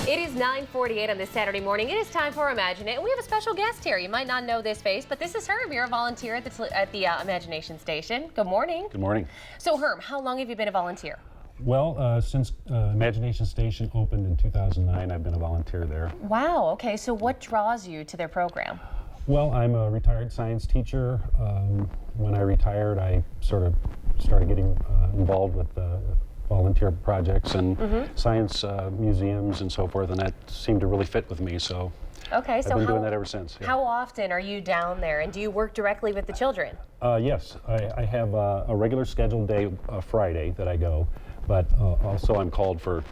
It is 9:48 on this Saturday morning. It is time for Imagine It, and we have a special guest here. You might not know this face, but this is Herm. You're a volunteer at the Imagination Station. Good morning. Good morning. So Herm, how long have you been a volunteer? Well, since Imagination Station opened in 2009, I've been a volunteer there. Wow, okay, so what draws you to their program? Well, I'm a retired science teacher. When I retired, I sort of started getting involved with volunteer projects and science museums and so forth, and that seemed to really fit with me, so okay, I've been doing that ever since. Yeah. How often are you down there, and do you work directly with the children? Yes, I have a regular scheduled day, Friday, that I go, but also I'm called for,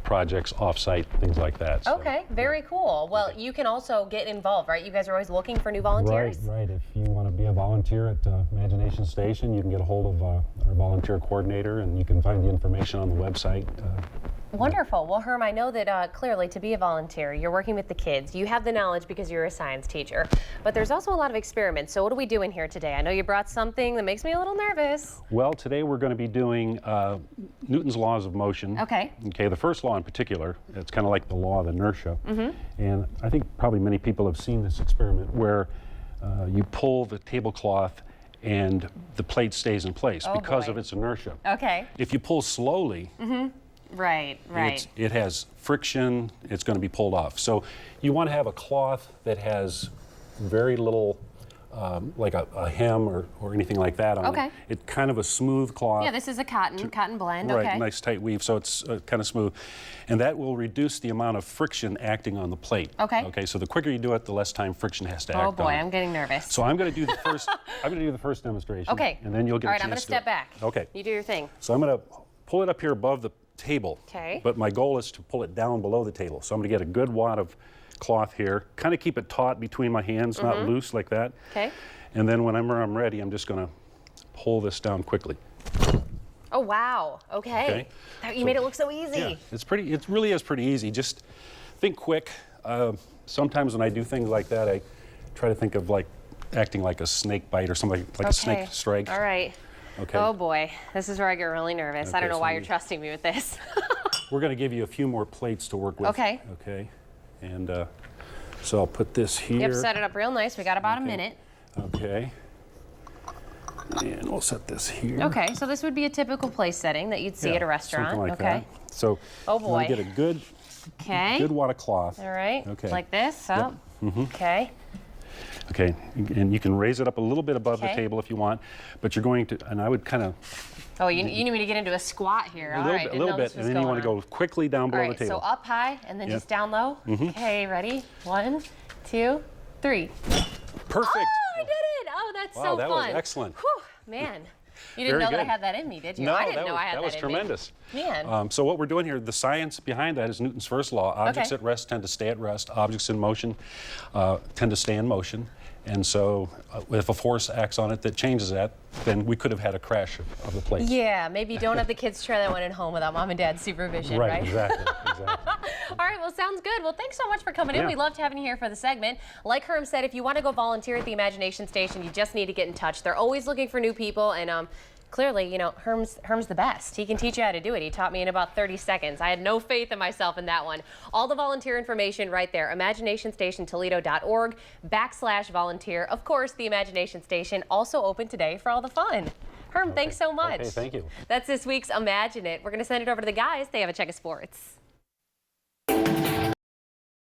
projects off-site, things like that. So, okay, very cool. Well, you can also get involved, right? You guys are always looking for new volunteers? Right. If you want to be a volunteer at Imagination Station, you can get a hold of our volunteer coordinator, and you can find the information on the website. Wonderful. Well, Herm, I know that clearly to be a volunteer, you're working with the kids. You have the knowledge because you're a science teacher, but there's also a lot of experiments. So what are we doing here today? I know you brought something that makes me a little nervous. Well, today we're going to be doing Newton's laws of motion. Okay. Okay, the first law in particular, it's kind of like the law of inertia. And I think probably many people have seen this experiment where you pull the tablecloth and the plate stays in place because of its inertia. Okay. If you pull slowly, Right. it has friction, it's going to be pulled off. So you want to have a cloth that has very little, like a hem or anything like that on it. It's kind of a smooth cloth. Yeah, this is a cotton blend. Right, okay. nice tight weave, so it's kind of smooth. And that will reduce the amount of friction acting on the plate. Okay. So the quicker you do it, the less time friction has to act on it. Oh boy, I'm getting nervous. So I'm going to do the first. I'm going to do the first demonstration. Okay. And then you'll get a chance I'm going to step back. Okay. You do your thing. So I'm going to pull it up here above the table. Okay. But my goal is to pull it down below the table. So I'm going to get a good wad of cloth here, kind of keep it taut between my hands, not loose like that. Okay. And then whenever I'm ready, I'm just going to pull this down quickly. Oh wow. Okay. You made it look so easy. Yeah, it really is pretty easy. Just think quick. Sometimes when I do things like that, I try to think of acting like a snake bite or something like a snake strike. All right. Okay. Oh boy, this is where I get really nervous. I don't know so why you're trusting me with this. We're going to give you a few more plates to work with. Okay. Okay. And so I'll put this here. Yep, set it up real nice. We got about a minute. Okay. And we'll set this here. Okay, so this would be a typical place setting that you'd see at a restaurant. Something like that. So oh boy. you want to get a good wad of cloth. All right. Okay. Like this. Up. Okay. Okay, and you can raise it up a little bit above the table if you want, but you're going to, and I would kind of... Oh, you need me to get into a squat here. A little bit, and then you want to go quickly down below the table. So up high and then just down low. Okay, ready? 1, 2, 3. Perfect. Oh, I did it! Oh, that's so fun. Wow, that was excellent. Whew, man. You didn't know that I had that in me, did you? No, I didn't know I had that in me. That was tremendous. Man. So what we're doing here, the science behind that is Newton's first law. Objects at rest tend to stay at rest. Objects in motion tend to stay in motion. And so if a force acts on it that changes that, then we could have had a crash of the plate. Yeah, maybe don't have the kids try that one at home without mom and dad's supervision, right? Exactly. All right, well, sounds good. Well, thanks so much for coming in. We loved having you here for the segment. Like Herm said, if you want to go volunteer at the Imagination Station, you just need to get in touch. They're always looking for new people, and clearly, Herm's the best. He can teach you how to do it. He taught me in about 30 seconds. I had no faith in myself in that one. All the volunteer information right there, imaginationstationtoledo.org/volunteer. Of course, the Imagination Station also open today for all the fun. Herm, thanks so much. Okay, thank you. That's this week's Imagine It. We're going to send it over to the guys. They have a check of sports.